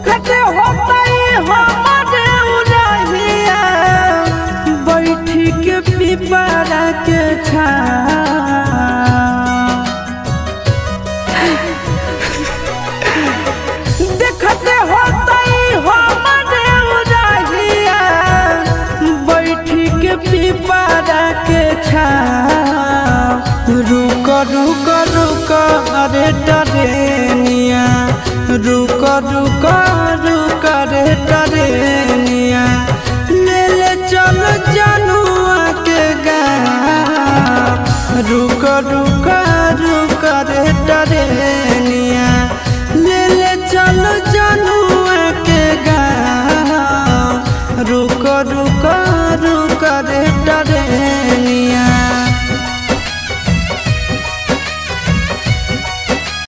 देखते होता हमारे उड़हिया बैठी के पिपरा के देखते होता हमारे उड़हिया बैठी के पिपरा के रुक रुक रुक अरे टरेनिया रुक रुक रुक रे टरेनिया ले ले चल जनुआ के गाँव रुक रुक रुक रे टरेनिया।